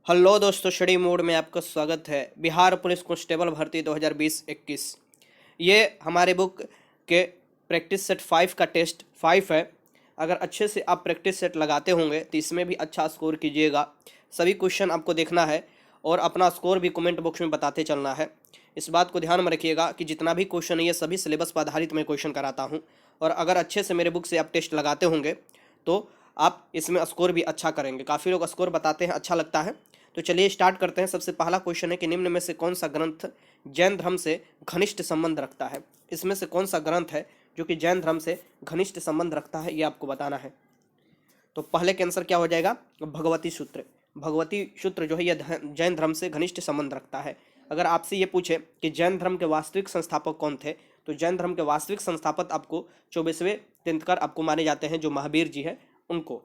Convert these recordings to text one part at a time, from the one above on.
Hello दोस्तों, study mode में आपका स्वागत है। बिहार पुलिस कांस्टेबल भर्ती 2020-21 ये हमारे बुक के प्रैक्टिस सेट 5 का टेस्ट 5 है। अगर अच्छे से आप प्रैक्टिस सेट लगाते होंगे तो इसमें भी अच्छा स्कोर कीजिएगा। सभी क्वेश्चन आपको देखना है और अपना स्कोर भी कमेंट बॉक्स में बताते चलना है। इस बात को ध्यान में रखिएगा कि जितना भी क्वेश्चन है ये सभी सिलेबस पर आधारित मैं क्वेश्चन कराता हूँ। और अगर अच्छे से मेरे बुक से आप टेस्ट लगाते होंगे तो आप इसमें स्कोर भी अच्छा करेंगे। काफ़ी लोग स्कोर बताते हैं, अच्छा लगता है। तो चलिए स्टार्ट करते हैं। सबसे पहला क्वेश्चन है कि निम्न में से कौन सा ग्रंथ जैन धर्म से घनिष्ठ संबंध रखता है। इसमें से कौन सा ग्रंथ है जो कि जैन धर्म से घनिष्ठ संबंध रखता है, ये आपको बताना है। तो पहले के आंसर क्या हो जाएगा? भगवती सूत्र। भगवती सूत्र जो है यह जैन धर्म से घनिष्ठ संबंध रखता है। अगर आपसे ये पूछे कि जैन धर्म के वास्तविक संस्थापक कौन थे, तो जैन धर्म के वास्तविक संस्थापक आपको 24वें तीर्थंकर आपको माने जाते हैं, जो महावीर जी है उनको।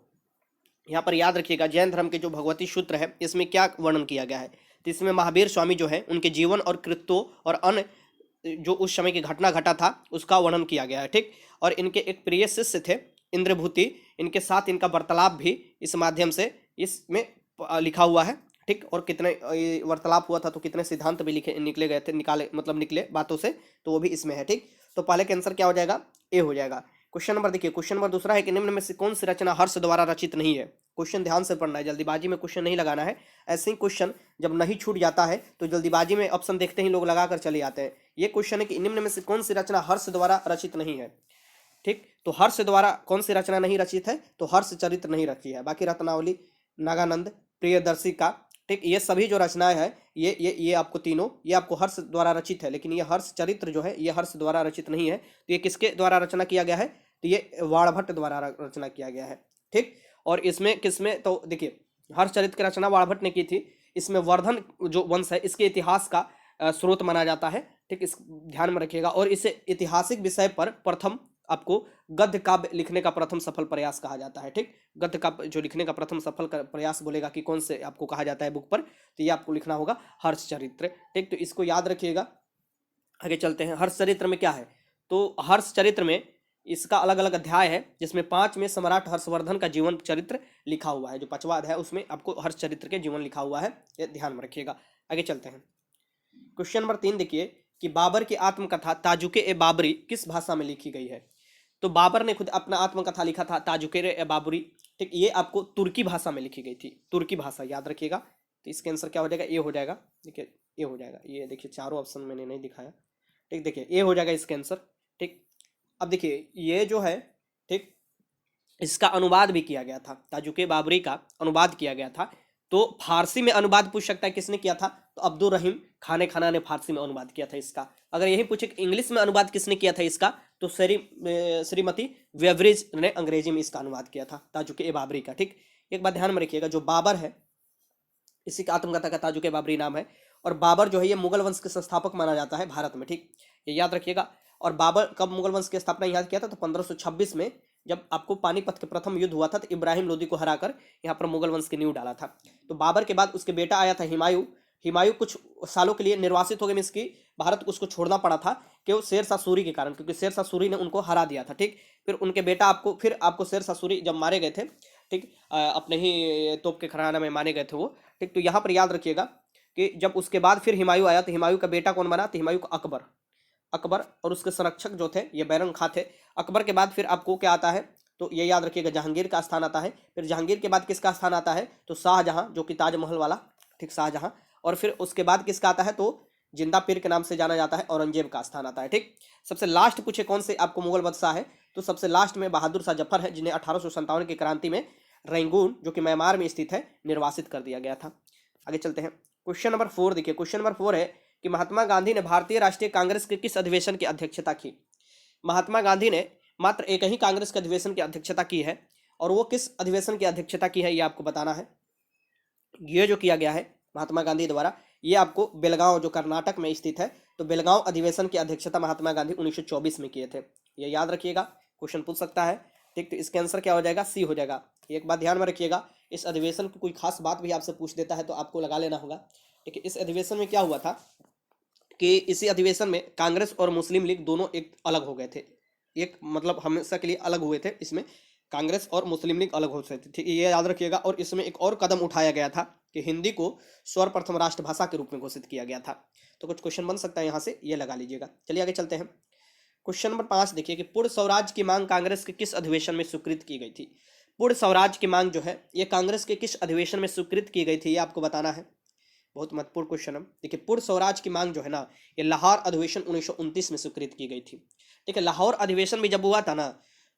यहाँ पर याद रखिएगा, जैन धर्म के जो भगवती सूत्र है इसमें क्या वर्णन किया गया है। तो इसमें महावीर स्वामी जो है उनके जीवन और कृत्यों और अन्य जो उस समय की घटना घटा था उसका वर्णन किया गया है। ठीक। और इनके एक प्रिय शिष्य थे इंद्रभूति, इनके साथ इनका वार्तालाप भी इस माध्यम से इसमें लिखा हुआ है। ठीक। और कितने वार्तालाप हुआ था तो कितने सिद्धांत भी लिखे निकले गए थे, निकले बातों से, तो वो भी इसमें है। ठीक। तो पहले का आंसर क्या हो जाएगा? ए हो जाएगा। क्वेश्चन नंबर देखिए, क्वेश्चन नंबर दूसरा है कि निम्न में से कौन सी रचना हर्ष द्वारा रचित नहीं है। क्वेश्चन ध्यान से पढ़ना है, जल्दीबाजी में क्वेश्चन नहीं लगाना है। ऐसे ही क्वेश्चन जब नहीं छूट जाता है तो जल्दीबाजी में ऑप्शन देखते ही लोग लगाकर चले आते हैं। ये क्वेश्चन है कि निम्न में से कौन सी रचना हर्ष द्वारा रचित नहीं है। ठीक। तो हर्ष द्वारा कौन सी रचना नहीं रचित है? तो हर्ष चरित्र नहीं रची है। बाकी रत्नावली, नागानंद, प्रियदर्शिका, ठीक, ये सभी जो रचनाएं हैं ये आपको तीनों ये आपको हर्ष द्वारा रचित है। लेकिन ये हर्ष चरित्र जो है ये हर्ष द्वारा रचित नहीं है। तो ये किसके द्वारा रचना किया गया है? तो ये वाणभट्ट द्वारा रचना किया गया है। ठीक। और इसमें किसमें, तो देखिए हर्ष चरित्र की रचना वाणभट्ट ने की थी। इसमें वर्धन जो वंश है इसके इतिहास का स्रोत माना जाता है। ठीक, इस ध्यान में रखिएगा। और इसे ऐतिहासिक विषय पर प्रथम आपको गद्य काव्य लिखने का प्रथम सफल प्रयास कहा जाता है। ठीक। गद्य काव्य जो लिखने का प्रथम सफल प्रयास बोलेगा कि कौन से आपको कहा जाता है बुक पर, तो ये आपको लिखना होगा हर्ष चरित्र। ठीक। तो इसको याद रखिएगा। आगे चलते हैं। हर्ष चरित्र में क्या है? तो हर्ष चरित्र में इसका अलग अलग अध्याय है, जिसमें 5 में सम्राट हर्षवर्धन का जीवन चरित्र लिखा हुआ है। जो 5वां अध्याय उसमें आपको हर्ष चरित्र के जीवन लिखा हुआ है, ये ध्यान में रखिएगा। आगे चलते हैं। क्वेश्चन नंबर 3 देखिए कि बाबर की आत्मकथा ताजुके ए बाबरी किस भाषा में लिखी गई है। तो बाबर ने खुद अपना आत्मकथा लिखा था ताजुके ए बाबरी। ठीक, ये आपको तुर्की भाषा में लिखी गई थी। तुर्की भाषा याद रखिएगा। तो इसका आंसर क्या हो जाएगा? ए हो जाएगा। देखिए ए हो जाएगा। ये देखिए चारों ऑप्शन मैंने नहीं दिखाया। ठीक, देखिए ए हो जाएगा इसका आंसर। ठीक। अब देखिए ये जो है, ठीक, इसका अनुवाद भी किया गया था। ताजुके बाबरी का अनुवाद किया गया था। तो फारसी में अनुवाद पूछ सकता है किसने किया था, तो अब्दुल रहीम खाने खाना ने फारसी में अनुवाद किया था इसका। अगर यही पूछे कि इंग्लिश में अनुवाद किसने किया था इसका, तो श्रीमती वेवरेज ने अंग्रेजी में इसका अनुवाद किया था ताजुके बाबरी का। ठीक। एक बात ध्यान में रखिएगा, जो बाबर है इसी का आत्मकथा का ताजुके बाबरी नाम है। और बाबर जो है ये मुगल वंश के संस्थापक माना जाता है भारत में। ठीक, ये याद रखिएगा। और बाबर कब मुगल वंश की स्थापना याद किया था? तो 1526 में, जब आपको पानीपत के प्रथम युद्ध हुआ था तो इब्राहिम लोदी को हराकर यहाँ पर मुगल वंश की नींव डाला था। तो बाबर के बाद उसके बेटा आया था हुमायूं। हुमायूं कुछ सालों के लिए निर्वासित हो गए, मींस की भारत उसको छोड़ना पड़ा था कि वो शेर शाह सूरी के कारण, क्योंकि शेर शाह सूरी ने उनको हरा दिया था। ठीक। फिर उनके बेटा फिर आपको शेर शाह सूरी जब मारे गए थे, ठीक, अपने ही तोप के खराना में मारे गए थे वो। ठीक। तो यहाँ पर याद रखिएगा कि जब उसके बाद फिर हुमायूं आया तो हुमायूं का बेटा कौन बना? तो हुमायूं का अकबर। अकबर और उसके संरक्षक जो थे ये बैरंग खां थे। अकबर के बाद फिर आपको क्या आता है? तो ये याद रखिएगा, जहांगीर का स्थान आता है। फिर जहांगीर के बाद किसका स्थान आता है? तो शाहजहां, जो कि ताजमहल वाला। ठीक, शाहजहां। और फिर उसके बाद किसका आता है? तो जिंदा पीर के नाम से जाना जाता है, औरंगजेब का स्थान आता है। ठीक। सबसे लास्ट पूछे कौन से आपको मुगल बादशाह है, तो सबसे लास्ट में बहादुर शाह जफर है, जिन्हें 1857 की क्रांति में रंगून, जो कि म्यांमार में स्थित है, निर्वासित कर दिया गया था। आगे चलते हैं। क्वेश्चन नंबर 4 देखिए। क्वेश्चन नंबर 4 है कि महात्मा गांधी ने भारतीय राष्ट्रीय कांग्रेस के किस अधिवेशन की अध्यक्षता की। महात्मा गांधी ने मात्र एक ही कांग्रेस के अधिवेशन की अध्यक्षता की है, और वो किस अधिवेशन की अध्यक्षता की है ये आपको बताना है। ये जो किया गया है महात्मा गांधी द्वारा, ये आपको बेलगांव, जो कर्नाटक में स्थित है, तो बेलगांव अधिवेशन की अध्यक्षता महात्मा गांधी 1924 में किए थे। ये याद रखिएगा, क्वेश्चन पूछ सकता है। ठीक। तो इसका आंसर क्या हो जाएगा? सी हो जाएगा। एक बात ध्यान में रखिएगा, इस अधिवेशन की कोई खास बात भी आपसे पूछ देता है तो आपको लगा लेना होगा। ठीक है। इस अधिवेशन में क्या हुआ था कि इसी अधिवेशन में कांग्रेस और मुस्लिम लीग दोनों एक अलग हो गए थे। एक मतलब हमेशा के लिए अलग हुए थे इसमें। कांग्रेस और मुस्लिम लीग अलग हो सकती थी, ये याद रखिएगा। और इसमें एक और कदम उठाया गया था कि हिंदी को सर्वप्रथम राष्ट्रभाषा के रूप में घोषित किया गया था। तो कुछ क्वेश्चन बन सकता है यहाँ से, ये लगा लीजिएगा। चलिए आगे चलते हैं। क्वेश्चन नंबर 5 देखिए कि पूर्ण स्वराज की मांग कांग्रेस के किस अधिवेशन में स्वीकृत की गई थी। पूर्ण स्वराज की मांग जो है ये कांग्रेस के किस अधिवेशन में स्वीकृत की गई थी, ये आपको बताना है। बहुत महत्वपूर्ण क्वेश्चन है। देखिए पूर्ण स्वराज की मांग जो है ना, ये लाहौर अधिवेशन 1929 में स्वीकृत की गई थी। ठीक है, लाहौर अधिवेशन भी जब हुआ था ना,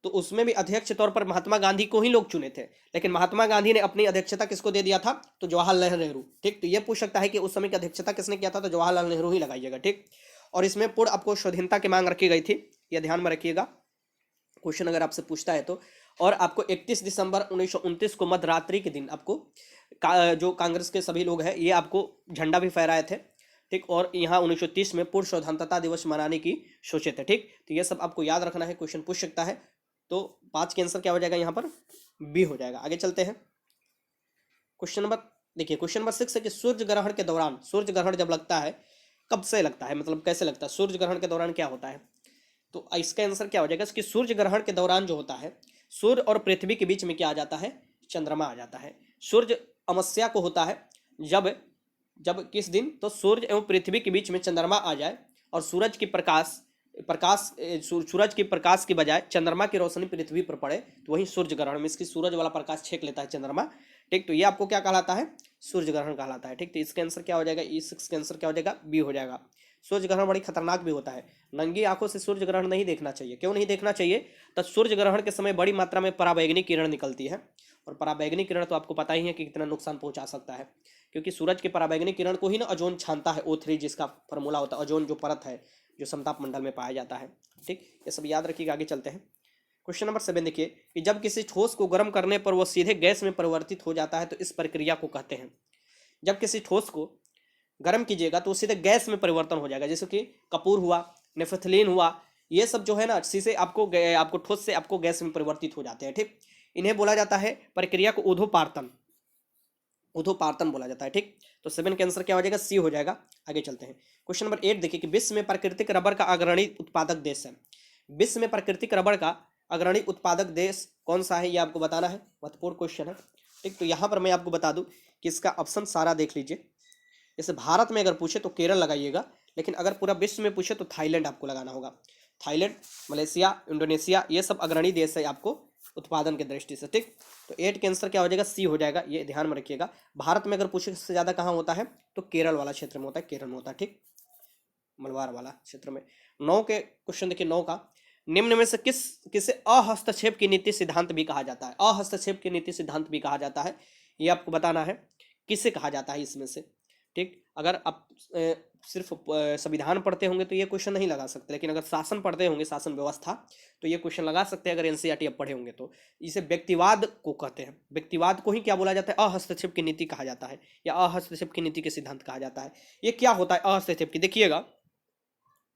तो उसमें भी अध्यक्ष तौर पर महात्मा गांधी को ही लोग चुने थे, लेकिन महात्मा गांधी ने अपनी अध्यक्षता किसको दे दिया था, तो जवाहरलाल नेहरू। ठीक, तो ये पूछ सकता है कि उस समय की अध्यक्षता किसने किया था, तो जवाहरलाल नेहरू ही लगाइएगा। ठीक, और इसमें पूर्ण आपको स्वाधीनता की मांग रखी गई थी, यह ध्यान में रखिएगा, क्वेश्चन अगर आपसे पूछता है तो। और आपको 31 दिसंबर 1929 को मध्यरात्रि के दिन आपको जो कांग्रेस के सभी लोग हैं ये आपको झंडा भी फहराए थे। ठीक, और यहाँ 1930 में पूर्ण स्वतंत्रता दिवस मनाने की सोचे थे। ठीक, तो ये सब आपको याद रखना है, क्वेश्चन पूछ सकता है। तो 5 के आंसर क्या हो जाएगा यहाँ पर, बी हो जाएगा। आगे चलते हैं। क्वेश्चन नंबर देखिए, क्वेश्चन नंबर 6 है कि सूर्य ग्रहण के दौरान, सूर्य ग्रहण जब लगता है कब से लगता है, मतलब कैसे लगता है, सूर्य ग्रहण के दौरान क्या होता है। तो इसका आंसर क्या हो जाएगा कि सूर्य ग्रहण के दौरान जो होता है, सूर्य और पृथ्वी के बीच में क्या आ जाता है, चंद्रमा आ जाता है। सूर्य अमावस्या को होता है जब जब किस दिन, तो सूर्य एवं पृथ्वी के बीच में चंद्रमा आ जाए और सूरज की सूरज की प्रकाश की बजाय चंद्रमा की रोशनी पृथ्वी पर पड़े, तो वही सूर्य ग्रहण में इसकी सूरज वाला प्रकाश छेक लेता है चंद्रमा। ठीक, तो ये आपको क्या कहलाता है, सूर्य ग्रहण कहलाता है। ठीक, तो इसका आंसर क्या हो जाएगा, इसका आंसर क्या हो जाएगा, बी हो जाएगा। सूर्य ग्रहण बड़ी खतरनाक भी होता है, नंगी आंखों से सूर्य ग्रहण नहीं देखना चाहिए। क्यों नहीं देखना चाहिए, तो सूर्य ग्रहण के समय बड़ी मात्रा में पराबैंगनी किरण निकलती है, और पराबैंगनी किरण तो आपको पता ही है कि कितना नुकसान पहुंचा सकता है, क्योंकि सूरज के पराबैंगनी किरण को ही ना ओजोन छानता है, O3 जिसका फॉर्मूला होता है, ओजोन जो परत है जो समताप मंडल में पाया जाता है। ठीक, ये सब याद रखिएगा। आगे चलते हैं। क्वेश्चन नंबर 7 देखिए कि जब किसी ठोस को गर्म करने पर वह सीधे गैस में परिवर्तित हो जाता है तो इस प्रक्रिया को कहते हैं। जब किसी ठोस को गर्म कीजिएगा तो सीधे गैस में परिवर्तन हो जाएगा, जैसे कि कपूर हुआ, नेफ्थलीन हुआ, ये सब जो है ना सीधे आपको ठोस से आपको गैस में परिवर्तित हो जाते हैं। ठीक, इन्हें बोला जाता है प्रक्रिया को ऊर्ध्वपातन बोला जाता है। ठीक, तो 7 का आंसर क्या हो जाएगा, सी हो जाएगा। आगे चलते हैं। क्वेश्चन नंबर 8 देखिए कि विश्व में प्राकृतिक रबर का अग्रणी उत्पादक देश है। विश्व में प्राकृतिक रबर का अग्रणी उत्पादक देश कौन सा है, ये आपको बताना है, महत्वपूर्ण क्वेश्चन है। ठीक, तो यहाँ पर मैं आपको बता दूं कि इसका ऑप्शन सारा देख लीजिए। जैसे भारत में अगर पूछे तो केरल लगाइएगा, लेकिन अगर पूरा विश्व में पूछे तो थाईलैंड आपको लगाना होगा। थाईलैंड, मलेशिया, इंडोनेशिया, ये सब अग्रणी देश है आपको उत्पादन की दृष्टि से। ठीक, तो 8 का आंसर क्या हो जाएगा, सी हो जाएगा, ये ध्यान में रखिएगा। भारत में अगर पूछे सबसे ज्यादा कहाँ होता है, तो केरल वाला क्षेत्र में होता है, केरल में होता है। ठीक, मलबार वाला क्षेत्र में। 9 के क्वेश्चन देखिए, 9 का, निम्न में से किसे अहस्तक्षेप की नीति सिद्धांत भी कहा जाता है। अहस्तक्षेप की नीति सिद्धांत भी कहा जाता है, ये आपको बताना है किसे कहा जाता है इसमें से। ठीक, अगर आप सिर्फ संविधान पढ़ते होंगे तो ये क्वेश्चन नहीं लगा सकते, लेकिन अगर शासन पढ़ते होंगे, शासन व्यवस्था, तो ये क्वेश्चन लगा सकते हैं अगर एनसीईआरटी अब पढ़े होंगे तो। इसे व्यक्तिवाद को कहते हैं, व्यक्तिवाद को ही क्या बोला जाता है, अहस्तक्षेप की नीति कहा जाता है, या अहस्तक्षेप की नीति के सिद्धांत कहा जाता है। ये क्या होता है अहस्तक्षेप की, देखिएगा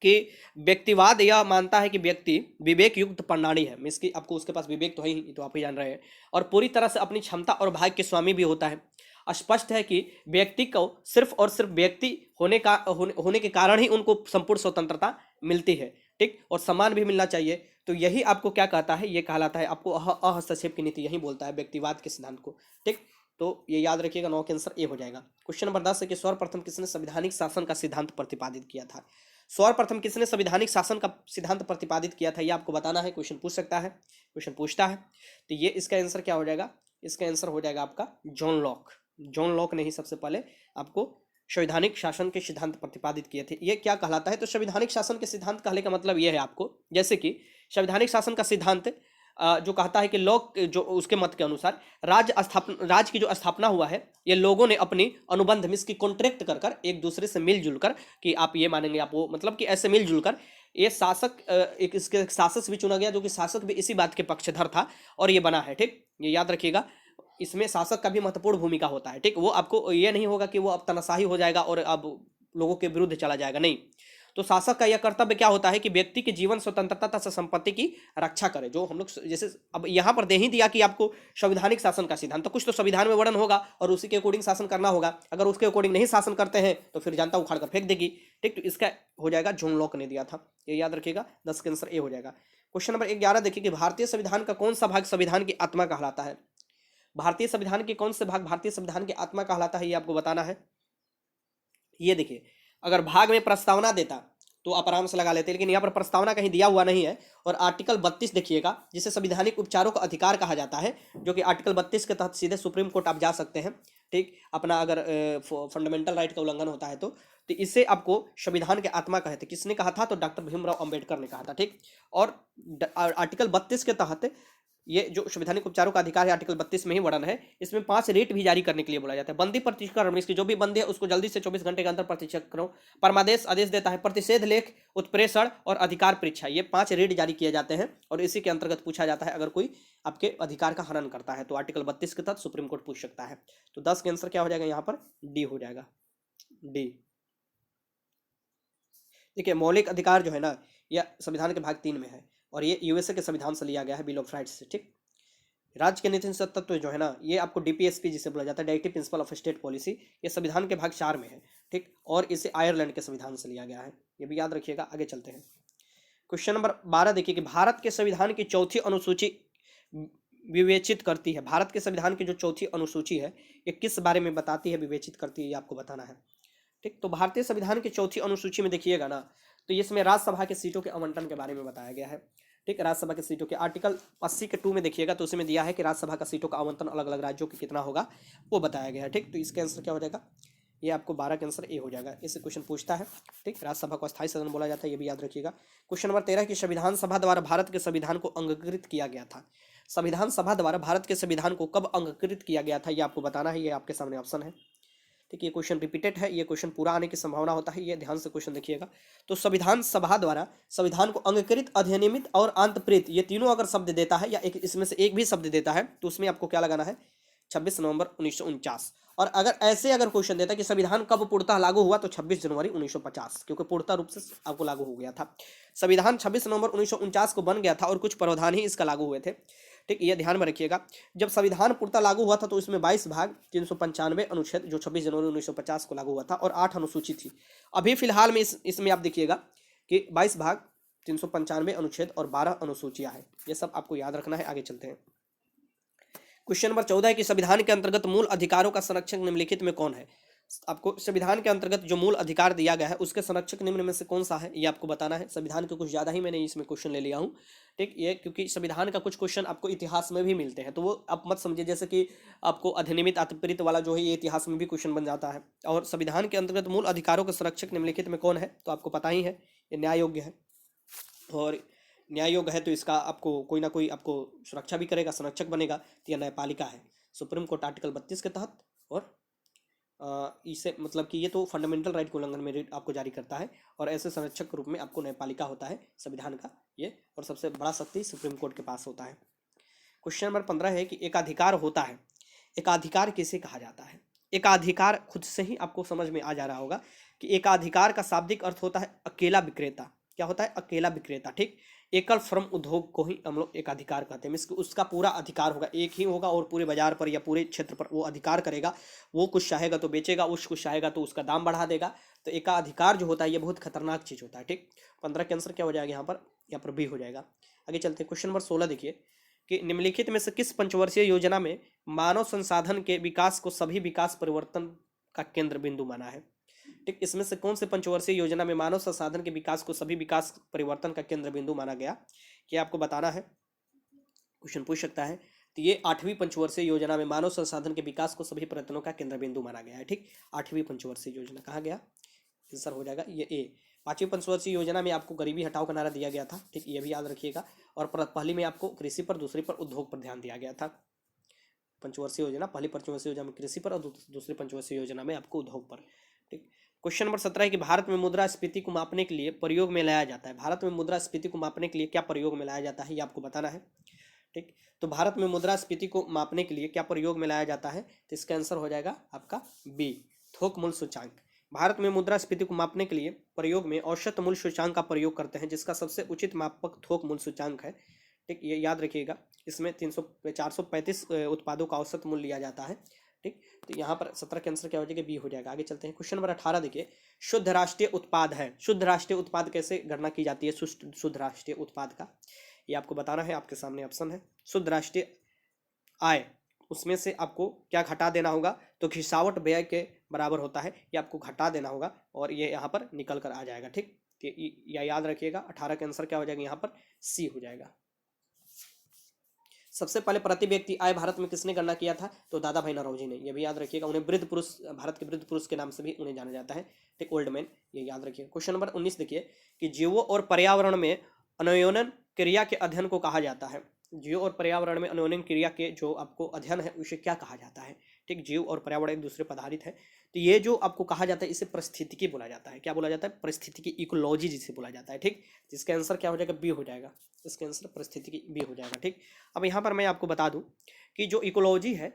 कि व्यक्तिवाद यह मानता है कि व्यक्ति विवेक युक्त प्राणी है, मीन्स कि आपको उसके पास विवेक तो है ही, तो आप ही जान रहे हैं, और पूरी तरह से अपनी क्षमता और भाग्य के स्वामी भी होता है। स्पष्ट है कि व्यक्ति को सिर्फ और सिर्फ व्यक्ति होने के कारण ही उनको संपूर्ण स्वतंत्रता मिलती है। ठीक, और सम्मान भी मिलना चाहिए। तो यही आपको क्या कहता है, ये कहलाता है आपको अहस्तक्षेप की नीति, यही बोलता है व्यक्तिवाद के सिद्धांत को। ठीक, तो ये याद रखिएगा, 9 के आंसर ए हो जाएगा। क्वेश्चन नंबर 10 है कि सर्वप्रथम किसने संवैधानिक शासन का सिद्धांत प्रतिपादित किया था। सर्वप्रथम किसने संवैधानिक शासन का सिद्धांत प्रतिपादित किया था, ये आपको बताना है, क्वेश्चन पूछ सकता है, क्वेश्चन पूछता है। तो ये इसका आंसर क्या हो जाएगा, इसका आंसर हो जाएगा आपका जॉन लॉक। जॉन लॉक ने ही सबसे पहले आपको संवैधानिक शासन के सिद्धांत प्रतिपादित किए थे। ये क्या कहलाता है, तो संवैधानिक शासन के सिद्धांत कहने का मतलब ये है आपको, जैसे कि संवैधानिक शासन का सिद्धांत जो कहता है कि लोग, जो उसके मत के अनुसार राज्य की जो स्थापना हुआ है, ये लोगों ने अपनी अनुबंध मिस की कॉन्ट्रैक्ट कर कर एक दूसरे से मिलजुल कर, कि आप ये मानेंगे आप वो, मतलब कि ऐसे मिलजुल कर ये शासक, एक इसके शासक भी चुना गया, जो कि शासक भी इसी बात के पक्षधर था, और ये बना है। ठीक, ये याद रखिएगा, इसमें शासक का भी महत्वपूर्ण भूमिका होता है। ठीक, वो आपको ये नहीं होगा कि वो अब तनाशाही हो जाएगा और अब लोगों के विरुद्ध चला जाएगा, नहीं। तो शासक का यह कर्तव्य क्या होता है कि व्यक्ति की जीवन स्वतंत्रता तथा संपत्ति की रक्षा करे। जो हम लोग जैसे अब यहाँ पर दे ही दिया कि आपको संवैधानिक शासन का सिद्धांत, तो कुछ तो संविधान में वर्णन होगा और उसी के अकॉर्डिंग शासन करना होगा। अगर उसके अकॉर्डिंग नहीं शासन करते हैं तो फिर जनता उखाड़ कर फेंक देगी। ठीक, तो इसका हो जाएगा जॉन लॉक ने दिया था, ये याद रखिएगा। 10 का आंसर ए हो जाएगा। क्वेश्चन नंबर 11 देखिए कि भारतीय संविधान का कौन सा भाग संविधान की आत्मा कहलाता है। भारतीय संविधान के कौन से भाग भारतीय संविधान की आत्मा कहलाता है, ये आपको बताना है। ये देखिए, अगर भाग में प्रस्तावना देता तो आप आराम से लगा लेते, लेकिन यहाँ पर प्रस्तावना कहीं दिया हुआ नहीं है। और आर्टिकल 32 देखिएगा, जिसे संवैधानिक उपचारों का अधिकार कहा जाता है, जो कि आर्टिकल 32 के तहत सीधे सुप्रीम कोर्ट आप जा सकते हैं। ठीक, अपना अगर फंडामेंटल राइट का उल्लंघन होता है तो इसे आपको संविधान के आत्मा कहते। किसने कहा था? तो डॉक्टर भीमराव अंबेडकर ने कहा था। ठीक, और आर्टिकल 32 के तहत ये जो संवैधानिक उपचारों का अधिकार है आर्टिकल 32 में ही वर्णन है। इसमें 5 रेट भी जारी करने के लिए बोला जाता है। बंदी प्रतिष्ठित, इसकी जो भी बंदी है उसको जल्दी से 24 घंटे के अंदर प्रतिष्ठित करो। परमादेश आदेश देता है, प्रतिषेध लेख, उत्प्रेषण और अधिकार परीक्षा, ये 5 रेट जारी किए जाते हैं और इसी के अंतर्गत पूछा जाता है अगर कोई आपके अधिकार का हनन करता है तो आर्टिकल 32 के तहत सुप्रीम कोर्ट पूछ सकता है। तो 10 के आंसर क्या हो जाएगा यहाँ पर? डी हो जाएगा, डी। देखिए, मौलिक अधिकार जो है ना, यह संविधान के भाग 3 में है और ये यूएसए के संविधान से लिया गया है, बिल ऑफ राइट्स से। ठीक, राज्य के नीति तत्व जो है ना, ये आपको डीपीएसपी जिसे बोला जाता है, directive principle of state policy, ये संविधान के भाग 4 में है। ठीक, और इसे आयरलैंड के संविधान से लिया गया है, ये भी याद रखिएगा। आगे चलते हैं, क्वेश्चन नंबर 12 देखिए कि भारत के संविधान की चौथी अनुसूची विवेचित करती है। भारत के संविधान की जो चौथी अनुसूची है ये किस बारे में बताती है, विवेचित करती है, ये आपको बताना है। ठीक, तो भारतीय संविधान की चौथी अनुसूची में देखिएगा ना, तो इसमें राज्यसभा के सीटों के आवंटन के बारे में बताया गया है। ठीक, राज्यसभा के सीटों के आर्टिकल 80 के 2 में देखिएगा तो उसमें दिया है कि राज्यसभा का सीटों का आवंटन अलग अलग राज्यों के कितना होगा, वो बताया गया है। ठीक, तो इसका आंसर क्या हो जाएगा? ये आपको 12 का आंसर ए हो जाएगा। इससे क्वेश्चन पूछता है। ठीक, राज्यसभा को अस्थायी सदन बोला जाता है, ये भी याद रखिएगा। क्वेश्चन नंबर 13 की संविधान सभा द्वारा भारत के संविधान को अंगीकृत किया गया था। संविधान सभा द्वारा भारत के संविधान को कब अंगीकृत किया गया था, ये आपको बताना है। ये आपके सामने ऑप्शन है। ठीक, ये क्वेश्चन रिपीटेड है, ये क्वेश्चन पूरा आने की संभावना होता है, ये ध्यान से क्वेश्चन देखिएगा। तो संविधान सभा द्वारा संविधान को अंगीकृत, अधिनियमित और अंतप्रेरित, ये तीनों अगर शब्द देता है या एक इसमें से एक भी शब्द देता है तो उसमें आपको क्या लगाना है? 26 नवंबर 1949। और अगर क्वेश्चन देता है कि संविधान कब पूर्णतः लागू हुआ तो 26 जनवरी 1950, क्योंकि पूर्णतः रूप से आपको लागू हो गया था। संविधान 26 नवंबर 1949 को बन गया था और कुछ प्रावधान ही इसका लागू हुए थे। ठीक, ये ध्यान में रखिएगा। जब संविधान पूर्णतः लागू हुआ था तो इसमें 22 भाग, 395 अनुच्छेद जो 26 जनवरी 1950 को लागू हुआ था और 8 अनुसूची थी। अभी फिलहाल में इसमें आप देखिएगा कि 22 भाग, 395 अनुच्छेद और 12 अनुसूचियां हैं। ये सब आपको याद रखना है। आगे चलते हैं, क्वेश्चन नंबर 14 है कि संविधान के अंतर्गत मूल अधिकारों का संरक्षक निम्नलिखित में कौन है। आपको संविधान के अंतर्गत जो मूल अधिकार दिया गया है उसके संरक्षक निम्न में से कौन सा है, ये आपको बताना है। संविधान के कुछ ज़्यादा ही मैंने इसमें क्वेश्चन ले लिया हूँ। ठीक, ये क्योंकि संविधान का कुछ क्वेश्चन आपको इतिहास में भी मिलते हैं तो वो आप मत समझिए जैसे कि आपको अधिनियमित अंतप्रेरित वाला जो है ये इतिहास में भी क्वेश्चन बन जाता है। और संविधान के अंतर्गत मूल अधिकारों के संरक्षक निम्नलिखित में कौन है, तो आपको पता ही है, ये न्याय योग्य है। और न्याय योग्य है तो इसका आपको कोई ना कोई आपको सुरक्षा भी करेगा, संरक्षक बनेगा, तो यह न्यायपालिका है सुप्रीम कोर्ट आर्टिकल 32 के तहत। और इसे मतलब कि ये तो फंडामेंटल राइट के उल्लंघन में आपको जारी करता है और ऐसे संरक्षक के रूप में आपको न्यायपालिका होता है संविधान का ये, और सबसे बड़ा शक्ति सुप्रीम कोर्ट के पास होता है। क्वेश्चन नंबर 15 है कि एकाधिकार होता है, एकाधिकार किसे कहा जाता है। एकाधिकार खुद से ही आपको समझ में आ जा रहा होगा कि एकाधिकार का शाब्दिक अर्थ होता है अकेला विक्रेता। क्या होता है? अकेला विक्रेता। ठीक, एकल फर्म उद्योग को ही हम लोग एकाधिकार कहते हैं। उसका पूरा अधिकार होगा, एक ही होगा और पूरे बाजार पर या पूरे क्षेत्र पर वो अधिकार करेगा। वो कुछ चाहेगा तो बेचेगा, कुछ चाहेगा तो उसका दाम बढ़ा देगा। तो एकाधिकार जो होता है ये बहुत खतरनाक चीज होता है। ठीक, 15 के आंसर क्या हो जाएगा यहाँ पर बी हो जाएगा। आगे चलते हैं, क्वेश्चन नंबर 16 देखिए कि निम्नलिखित में से किस पंचवर्षीय योजना में मानव संसाधन के विकास को सभी विकास परिवर्तन का केंद्र बिंदु माना है। ठीक, इसमें से कौन से पंचवर्षीय योजना में मानव संसाधन के विकास को सभी विकास परिवर्तन का केंद्र बिंदु माना गया, ये आपको बताना है। क्वेश्चन पूछ सकता है। तो ये 8वीं पंचवर्षीय योजना में मानव संसाधन के विकास को सभी प्रयत्नों का केंद्र बिंदु माना गया है। ठीक, 8वीं पंचवर्षीय योजना कहा गया, आंसर हो जाएगा ये ए। 5वीं पंचवर्षीय योजना में आपको गरीबी हटाओ का नारा दिया गया था। ठीक, ये भी याद रखिएगा। और पहली में आपको कृषि पर, दूसरी पर उद्योग पर ध्यान दिया गया था। पंचवर्षीय योजना, पहली पंचवर्षीय योजना में कृषि पर और दूसरी पंचवर्षीय योजना में आपको उद्योग पर। ठीक, क्वेश्चन नंबर 17 है कि भारत में मुद्रास्फीति को मापने के लिए प्रयोग में लाया जाता है। भारत में मुद्रास्फीति को मापने के लिए क्या प्रयोग में लाया जाता है, ये आपको बताना है। ठीक, तो भारत में मुद्रास्फीति को मापने के लिए क्या प्रयोग में लाया जाता है, तो इसका आंसर हो जाएगा आपका बी, थोक मूल्य सूचांक। भारत में मुद्रास्फीति को मापने के लिए प्रयोग में औसत मूल्य सूचांक का प्रयोग करते हैं, जिसका सबसे उचित मापक थोक मूल्य सूचांक है। ठीक, ये याद रखिएगा। इसमें 435 उत्पादों का औसत मूल्य लिया जाता है। ठीक, तो यहाँ पर 17 के आंसर क्या हो जाएगा, बी हो जाएगा। आगे चलते हैं, क्वेश्चन नंबर 18 देखिए, शुद्ध राष्ट्रीय उत्पाद है। शुद्ध राष्ट्रीय उत्पाद कैसे गणना की जाती है, शुद्ध राष्ट्रीय उत्पाद का, ये आपको बताना है। आपके सामने ऑप्शन है शुद्ध राष्ट्रीय आय, उसमें से आपको क्या घटा देना होगा, तो घिसावट व्यय के बराबर होता है, ये आपको घटा देना होगा और ये यहाँ पर निकल कर आ जाएगा। ठीक, तो या याद रखिएगा 18 का आंसर क्या हो जाएगा, यहाँ पर सी हो जाएगा। सबसे पहले प्रति व्यक्ति आय भारत में किसने गणना किया था, तो दादा भाई नौरोजी ने, ये भी याद रखिएगा। उन्हें वृद्ध पुरुष, भारत के वृद्ध पुरुष के नाम से भी उन्हें जाना जाता है, ठीक, ओल्ड मैन, ये याद रखिएगा। क्वेश्चन नंबर 19 देखिए कि जीवों और पर्यावरण में अन्योन्य क्रिया के अध्ययन को कहा जाता है। जीव और पर्यावरण में अन्योन्य क्रिया के जो आपको अध्ययन है उसे क्या कहा जाता है, ठीक, जीव और पर्यावरण एक दूसरे पर आधारित है, तो ये जो आपको कहा जाता है इसे परिस्थितिकी बोला जाता है। क्या बोला जाता है, परिस्थितिकी, इकोलॉजी जिसे बोला जाता है। ठीक, जिसका आंसर क्या हो जाएगा, बी हो जाएगा, इसका आंसर परिस्थितिकी बी हो जाएगा। ठीक, अब यहाँ पर मैं आपको बता दूं कि जो इकोलॉजी है,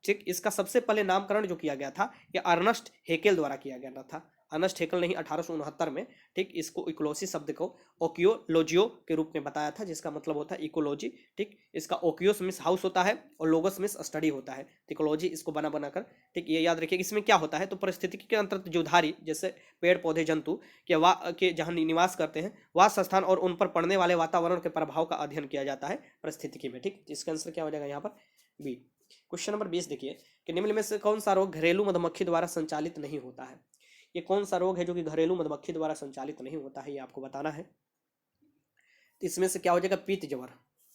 ठीक, इसका सबसे पहले नामकरण जो किया गया था ये अर्नस्ट हेकेल द्वारा किया गया था। अर्नस्ट हेकेल ने ही 1869 में, ठीक, इसको इकोलॉजी शब्द को ओकियोलॉजियो के रूप में बताया था, जिसका मतलब होता है इकोलॉजी। ठीक, इसका ओकियोस मीन्स हाउस होता है और लोगस मीन्स स्टडी होता है, इकोलॉजी इसको बना बनाकर, ठीक, ये याद रखिए। इसमें क्या होता है, तो परिस्थितिकी के अंतर्गत जीवधारी जैसे पेड़ पौधे जंतु के जहाँ निवास करते हैं वास स्थान और उन पर पड़ने वाले वातावरण के प्रभाव का अध्ययन किया जाता है परिस्थितिकी में। ठीक, इसका आंसर क्या हो जाएगा यहाँ पर, बी। क्वेश्चन नंबर 20 देखिए कि निम्न में से कौन सा रोग घरेलू मधुमक्खी द्वारा संचालित नहीं होता है। ये कौन सा रोग है जो कि घरेलू मधुमक्खी द्वारा संचालित नहीं होता है, ये आपको बताना है। तो इसमें से क्या हो जाएगा, पीत ज्वर।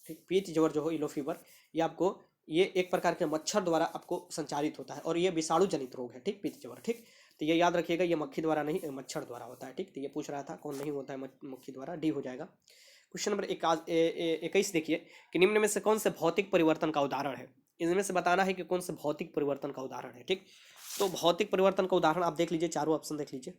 ठीक, पीत ज्वर जो हो, इलो फीवर, ये आपको, ये एक प्रकार के मच्छर द्वारा आपको संचालित होता है और ये विषाणु जनित रोग है। ठीक, पीत ज्वर। ठीक, तो ये याद रखिएगा, ये मक्खी द्वारा नहीं, मच्छर द्वारा होता है। ठीक, तो ये पूछ रहा था कौन नहीं होता है, मक्खी द्वारा, डी हो जाएगा। क्वेश्चन नंबर 21 देखिए कि निम्न में से कौन से भौतिक परिवर्तन का उदाहरण है। इनमें से बताना है कि कौन से भौतिक परिवर्तन का उदाहरण है। ठीक, तो भौतिक परिवर्तन का उदाहरण आप देख लीजिए, चारों ऑप्शन देख लीजिए।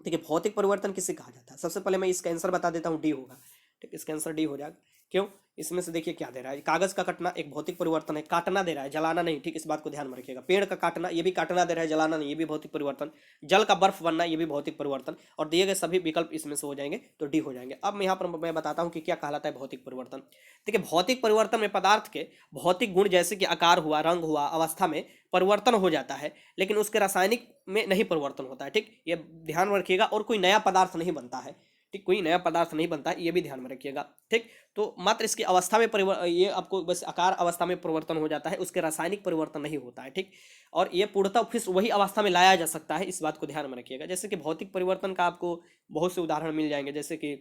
देखिए भौतिक परिवर्तन किसे कहा जाता है, सबसे पहले मैं इसका आंसर बता देता हूँ, डी होगा। ठीक, इसका आंसर डी हो जाएगा। क्यों, इसमें से देखिए क्या दे रहा है, कागज का कटना एक भौतिक परिवर्तन है, काटना दे रहा है, जलाना नहीं। ठीक, इस बात को ध्यान में रखिएगा। पेड़ का काटना, ये भी काटना दे रहा है, जलाना नहीं, ये भी भौतिक परिवर्तन। जल का बर्फ बनना, ये भी भौतिक परिवर्तन। और दिए गए सभी विकल्प इसमें से हो जाएंगे, तो डी हो जाएंगे। अब मैं यहाँ पर मैं बताता हूँ कि क्या कहलाता है भौतिक परिवर्तन। देखिए भौतिक परिवर्तन में पदार्थ के भौतिक गुण जैसे कि आकार हुआ, रंग हुआ, अवस्था में परिवर्तन हो जाता है, लेकिन उसके रासायनिक में नहीं परिवर्तन होता है। ठीक, ये ध्यान में रखिएगा। और कोई नया पदार्थ नहीं बनता है। ठीक, कोई नया पदार्थ नहीं बनता है, ये भी ध्यान में रखिएगा। ठीक, तो मात्र इसकी अवस्था में ये आपको बस आकार अवस्था में परिवर्तन हो जाता है, उसके रासायनिक परिवर्तन नहीं होता है। ठीक, और ये पूर्णतः फिर वही अवस्था में लाया जा सकता है, इस बात को ध्यान में रखिएगा। जैसे कि भौतिक परिवर्तन का आपको बहुत से उदाहरण मिल जाएंगे, जैसे कि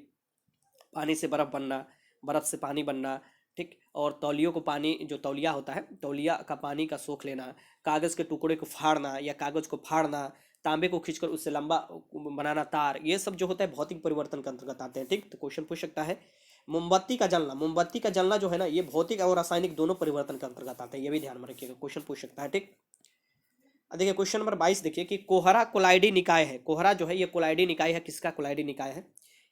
पानी से बर्फ बनना, बर्फ से पानी बनना। ठीक, और तौलियों को पानी, जो तौलिया होता है, तौलिया का पानी का सोख लेना, कागज के टुकड़े को फाड़ना या कागज को फाड़ना, तांबे को खींचकर उससे लंबा बनाना तार, ये सब जो होता है भौतिक परिवर्तन के अंतर्गत आते हैं। ठीक, तो क्वेश्चन पूछ सकता है। मोमबत्ती का जलना, मोमबत्ती का जलना जो है ना, ये भौतिक और रासायनिक दोनों परिवर्तन के अंतर्गत आते हैं, ये भी ध्यान में रखिएगा, क्वेश्चन पूछ सकता है। ठीक, देखिए क्वेश्चन नंबर 22 देखिए कि कोहरा कोलाइडी निकाय है। कोहरा जो है ये कोलाइडी निकाय है, किसका कोलाइडी निकाय है,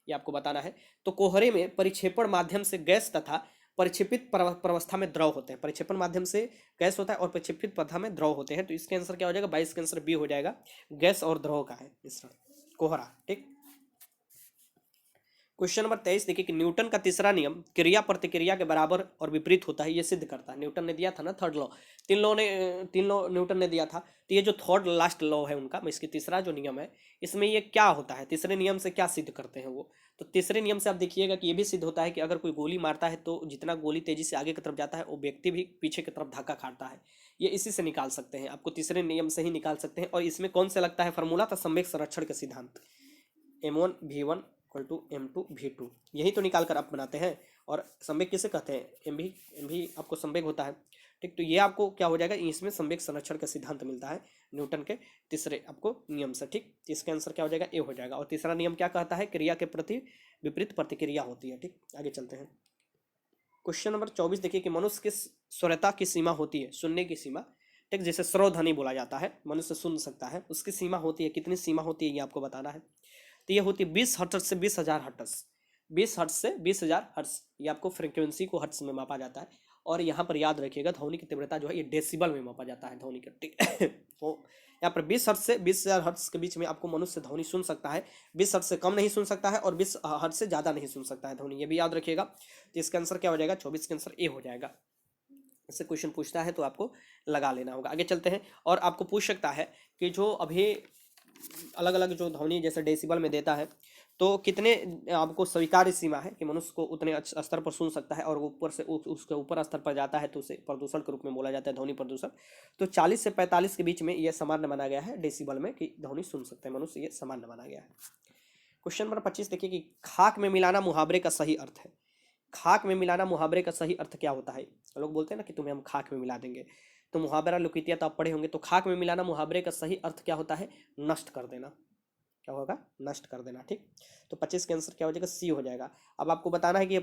ये आपको बताना है। तो कोहरे में परिक्षेपण माध्यम से गैस तथा परिक्षेपित प्रावस्था में द्रव होते हैं। परिक्षेपण माध्यम से गैस होता है और परिक्षेपित प्रावस्था में द्रव होते हैं, तो इसके आंसर क्या हो जाएगा, 22 का आंसर बी हो जाएगा, गैस और द्रव का है मिश्रण, कोहरा। ठीक, क्वेश्चन नंबर 23 देखिए कि न्यूटन का तीसरा नियम क्रिया प्रतिक्रिया के बराबर और विपरीत होता है, ये सिद्ध करता है। न्यूटन ने दिया था ना थर्ड लॉ, तीन लॉ न्यूटन ने दिया था, तो ये जो थर्ड लास्ट लॉ है उनका, इसकी तीसरा जो नियम है, इसमें ये क्या होता है, तीसरे नियम से क्या सिद्ध करते हैं वो। तो तीसरे नियम से आप देखिएगा कि ये भी सिद्ध होता है कि अगर कोई गोली मारता है तो जितना गोली तेजी से आगे की तरफ जाता है वो व्यक्ति भी पीछे की तरफ धक्का खाता है। ये इसी से निकाल सकते हैं, आपको तीसरे नियम से ही निकाल सकते हैं। और इसमें कौन से लगता है फॉर्मूला, था संवेग संरक्षण का सिद्धांत, m1 v1 = m2 v2, यही तो निकाल कर आप बनाते हैं। और संवेग किसे कहते हैं, एम भी आपको संवेग होता है। ठीक, तो ये आपको क्या हो जाएगा, इसमें संवेग संरक्षण का सिद्धांत मिलता है न्यूटन के तीसरे आपको नियम से। ठीक, तो इसका आंसर क्या हो जाएगा, ए हो जाएगा। और तीसरा नियम क्या कहता है, क्रिया के प्रति विपरीत प्रतिक्रिया होती है। ठीक, आगे चलते हैं। क्वेश्चन नंबर 24 देखिए कि मनुष्य की स्वरता की सीमा होती है, सुनने की सीमा। ठीक, जैसे श्रवध्वनि बोला जाता है, मनुष्य सुन सकता है, उसकी सीमा होती है, कितनी सीमा होती है ये आपको बताना है। तो ये होती है 20 हर्ट्ज से 20,000 हर्ट्ज, 20 हर्ट्ज से 20,000 हर्ट्ज, ये आपको फ्रीक्वेंसी को हर्ट्ज में मापा जाता है। और यहाँ पर याद रखिएगा ध्वनि की तीव्रता जो है ये डेसिबल में मापा जाता है ध्वनि का। तो यहाँ पर 20 हर्ट्ज से 20,000 हर्ट्ज के बीच में आपको मनुष्य ध्वनि सुन सकता है, 20 हर्ट्ज से कम नहीं सुन सकता है और 20 हर्ट्ज से ज़्यादा नहीं सुन सकता है ध्वनि, ये भी याद रखिएगा। तो इसका आंसर क्या हो जाएगा, 24 का आंसर ए हो जाएगा। इससे क्वेश्चन पूछता है तो आपको लगा लेना होगा। आगे चलते हैं। और आपको पूछ सकता है कि जो अभी अलग अलग जो ध्वनि जैसे डेसिबल में देता है, तो कितने आपको स्वीकार्य सीमा है कि मनुष्य को उतने स्तर पर सुन सकता है, और ऊपर से उसके ऊपर स्तर पर जाता है तो उसे प्रदूषण के रूप में बोला जाता है, ध्वनि प्रदूषण। तो 40 से 45 के बीच में यह सामान्य माना गया है डेसिबल में कि ध्वनि सुन सकते हैं मनुष्य, ये सामान्य माना गया है। क्वेश्चन नंबर 25 देखिए कि खाक में मिलाना मुहावरे का सही अर्थ है। खाक में मिलाना मुहावरे का सही अर्थ क्या होता है? लोग बोलते हैं ना कि तुम्हें हम खाक में मिला देंगे, तो मुहावरा लोकितिया तो आप पढ़े होंगे। तो खाक में मिलाना मुहावरे का सही अर्थ क्या होता है? नष्ट कर देना। क्या होगा? नष्ट कर देना। ठीक, तो 25 के आंसर क्या हो जाएगा? सी हो जाएगा। अब आपको बताना है कि ये